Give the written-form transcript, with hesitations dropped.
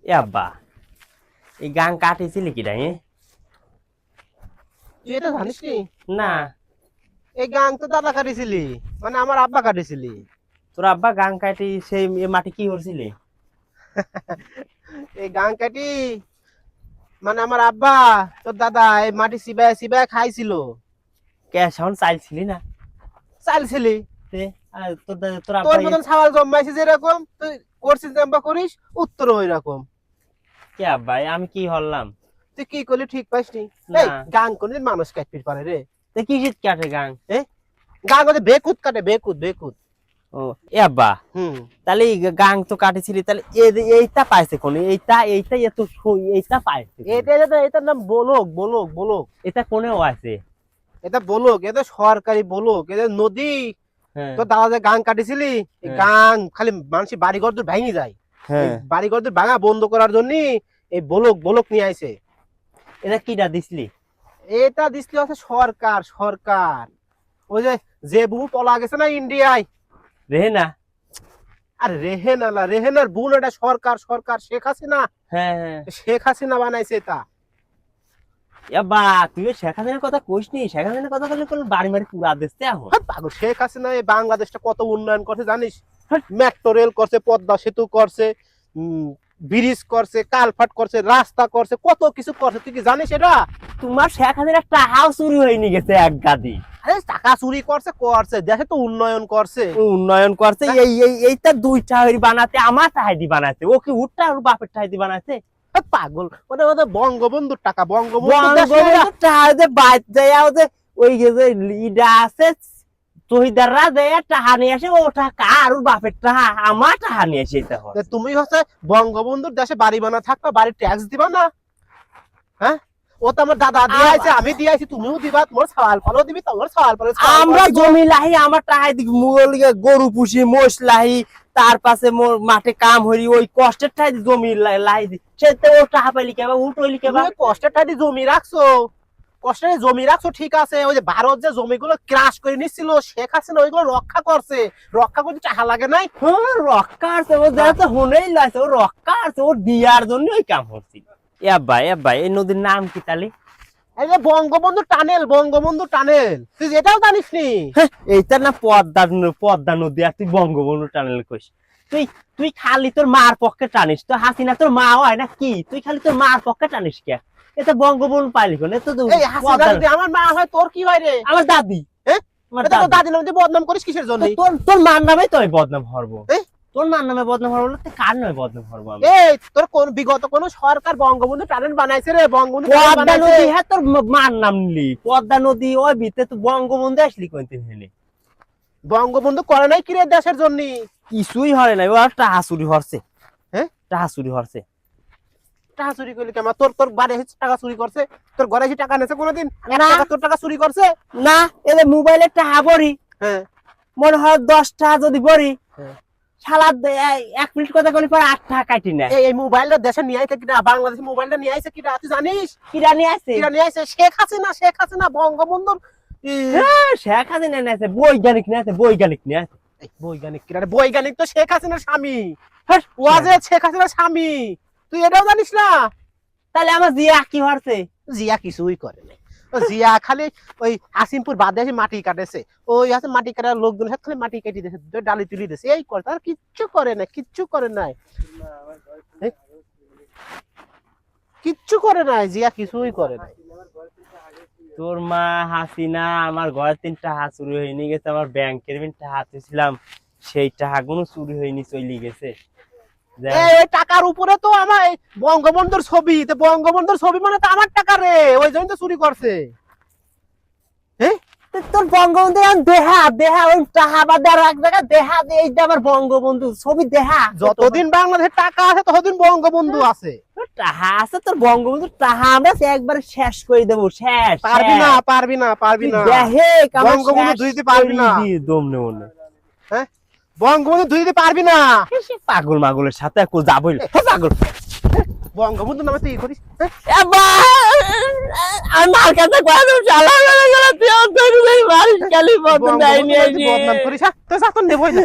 এ আব্বা এই গান কাটিছিলি কি রে? তুই এটা জানিস নি? না, এই গাং তো দাদা কাটিছিলি, মানে আমার আব্বা কাটিছিলি। তোর আব্বা গান কাটি সেই এ মাটি কি করছিলি? এই গাং কাটি মানে আমার আব্বা তোর দাদা এই মাটি চিবায় চিবায় খাইছিল। কে সাউন্ড চাইছিলি না? চালছিলি তে তোর তোর আব্বা মতন ছাওয়াল জন্মাইছে যেরকম তুই করছিস জাম্বা করিস উত্তর ওই রকম। কে আব্বা আমি কি হলাম? তুই কি করলি ঠিক পাইসনি? না। এই গাং কোনদিন মানুষ কাটতে পারে রে? তে কি শীত কাটে গান? গাং ওদের বেকুত কাটে, বেকুত বেকুত। ও এ আব্বা হুম, তাহলে এই গান তো কাটিছিলি, তাহলে এইটা পাইছে কোন? এইটা এত এইটা পাইছে কোনে? এটার নাম বলক বলক বলক। এটা কোনেও আছে? এটা বলক, এটা সরকারি বলক, এটা নদী। হ্যাঁ তো দাদা যে গাং কাটিছিলি, এই হ্যাঁ। গাং খালি মানুষের বাড়ি ঘর দূর ভেঙে যায়। এই হ্যাঁ বাড়ি ঘর দূর ভাঙা বন্ধ করার জন্য এই বলক বলক নিয়ে আইছে। এটা কিটা দিছিলি? এটা দিছিল আছে সরকার, সরকার। ওই যে বুবু পলা গেছে না ইন্ডিয়ায়। রে না। আর রেহেনা না, রেহেনার বোন, এটা সরকার, সরকার শেখ হাসিনা। হ্যাঁ হ্যাঁ শেখ হাসিনা বানাইছে এটা। বা তুই শেখ হাসিনার কথা কইস নি? শেখ হাসিনার কথা বললে কোন বাড়ি বাড়ি পুরা দিচ্ছে এখন। হ্যাঁ, পাগল, শেখ হাসিনা এই বাংলাদেশটা কত উন্নয়ন করছে জানিস? মেট্রো রেল করছে, পদ্মা সেতু করছে, ব্রিজ করছে, কালভার্ট করছে, রাস্তা করছে, কত কিছু করছে। তুই কি জানিস এটা? তোমার শেখ হাসিনার টাকাও চুরি হয়ে গেছে এক গাদি। আরে টাকা চুরি করছে করছে, দেশে তো উন্নয়ন করছে। উন্নয়ন করছে। এইটা দুইটা হইরি বানাতে আমার টাহাইদি বানাইছে। ও কি উঠটা ওর বাপের টাহাইদি বানাইছে? হ্যাঁ, পাগল, ওটা ওদের বঙ্গবন্ধুর টাকা, বঙ্গবন্ধু দেশে। বঙ্গবন্ধুর টাহা যে বাইর যায় যে ওই যে লিডা আছে শহীদাররা যে টাহা নিয়ে আসে, ও টাকা আর ওর বাপের টাহা আমার টাহা নিয়ে আসে। এটা হয় তুমি হচ্ছে বঙ্গবন্ধুর দেশে বাড়ি বানা থাকবা, বাড়ির ট্যাক্স দিবা না? হ্যাঁ, ও তো আমার দাদা দিয়ে আইছে, আমি দিয়ে আইছি, তুমিও দিবা। তোমার সওয়াল ফলো দিবি, তোমার সওয়াল ফলো। আমরা জমি লাহি আমার টাহাই দি গরু পুষি, মোষ লাহি, তার পাশে মাঠে কাম হরি, ওই কষ্টের ঠাই জমি লাহি দি, সেতে ও টাহা পাইলি কেবা? উঠ হইলি কেবা? তুমি কষ্টের টাইডি জমি রাখছো, কষ্টের জমি রাখছো ঠিক আছে। ওই যে ভারত যে জমিগুলো ক্রাশ করে নিচ্ছিল, শেখ হাসিনা ওইগুলো রক্ষা করছে। রক্ষা করতে টাকা লাগে নাই? হ্যাঁ রক্ষা আছে, ও যাতে হনেই লাগছে, ও রক্ষা আছে, ও দিয়ার জন্য ওই কাম করছিল। এ ভাই এই নদীর নাম কি তালি? এই যে বঙ্গবন্ধু টানেল, বঙ্গবন্ধু টানেল, তুই এটাও জানিস নি? এইটা না পদ্মা নদী, আর তুই বঙ্গবন্ধু টানেল কইস? তুই তুই খালি তোর মার পক্ষে টানিস। তো হাসিনা তোর মা হয় না কি? তুই খালি তোর মার পক্ষে টানিস কে? এটা বঙ্গবন্ধু পাইলি কোন? এটা তো এই হাসিনা যদি আমার মা হয়, তোর কি হয় রে? আমার দাদি। হ্যাঁ, আমার এটা তো দাদি। দাদি নাম দিয়ে বদনাম করিস কিসের জন্য? তোর তোর মার নামে তো আমি বদনাম হরবো। এই, তোর মার নামে বদনাম হরবো না, তুই কার নামে বদনাম হরবো? আমি এই তোর কোন বিগত কোন সরকার বঙ্গবন্ধু টানেল বানাইছে রে? বঙ্গবন্ধু টানেল পদ্মা বানাইছে। নদী, হ্যাঁ তোর মার নাম নিলি পদ্মা নদী, ওই ভিতরে তুই বঙ্গবন্ধু আসলি কোনদিন? হেলে বঙ্গবন্ধু করে নাই কি রে দেশের জন্য? কিছুই হয় নাই, ও টাহা চুরি হরছে। হ্যাঁ, টাহা চুরি হরছে। টাকা চুরি করলি কেমন? তোর তোর বাড়ি এসে টাকা চুরি করছে? তোর ঘরে এসে টাকা নেছে কোনোদিন? না। তোর টাকা চুরি করছে? না, এলে মোবাইলে টাহা বড়ি, হ্যাঁ, মনে হয় 10 টাকা যদি বড়ি, হ্যাঁ। শালা 1 মিনিট কথা বলি পরে 8 টাকা কাটি না। এই মোবাইলটা দেশে নিয়ে আইছে কিনা? বাংলাদেশি মোবাইলটা নিয়ে আইছে কিনা তুই জানিস? কিরানি আছে? কিনা নিয়ে আইছে? শেখ হাসিনা, শেখ হাসিনা বঙ্গবন্ধুর হ্যাঁ শেখ হাসিনা নিয়ে আছে, বৈজ্ঞানিক নিয়ে আছে, বৈজ্ঞানিক নিয়ে আছে। বৈজ্ঞানিক কিনা রে? বৈজ্ঞানিক তো শেখ হাসিনার স্বামী। হ্যাঁ, ওয়াজে শেখ হাসিনার স্বামী, তুই এটাও জানিস না? তাহলে আমার জিয়া কি হরছে? জিয়া কিছুই করে না। জিয়া খালি ওই আসিমপুর বাদে এসে মাটি কাটেছে। ওই আছে মাটি কাটার লোকজন সাথে খালি মাটি কেটে দিয়েছে, ডালি তুলি দিয়েছে, এই করে। তার কিচ্ছু করে না, কিচ্ছু করে নাই, কিচ্ছু করে নাই। জিয়া কিছুই করে নাই। তোর মা হাসিনা আমার ঘরে 3 টাকা চুরি হয়ে গেছে, আমার ব্যাংকের টাকা ছিলাম, সেই টাকা কোনো চুরি হয়নি, চলে গেছে। এই টাকার উপরে তো আমার বঙ্গবন্ধুর ছবি, তো বঙ্গবন্ধুর ছবি মানে তো আমার টাকা রে, ওই জন্য তো চুরি করছে। তোর বঙ্গবন্ধু দেহা দেহা ওই টাহা বাদে আর এক জায়গায় দেহা দে, এইটা আমার বঙ্গবন্ধু ছবি দেহা। যতদিন বাংলাদেশে টাকা আছে ততদিন বঙ্গবন্ধু আছে। টাহা আছে তোর বঙ্গবন্ধু টাহা আমরা একবার শেষ করে দেবো। শেষ পারবি না, পারবি না, পারবি না। বঙ্গবন্ধু ধুই দিতে পারবি না। দম নেব না। হ্যাঁ, বঙ্গবন্ধু ধুই দিতে পারবি না। পাগল মাগলের সাথে একটু যাবই পাগল। বঙ্গবন্ধু নামে তুই করিস? আমার কাছে বদনাম করিস? হ্যাঁ, তো নেবই না।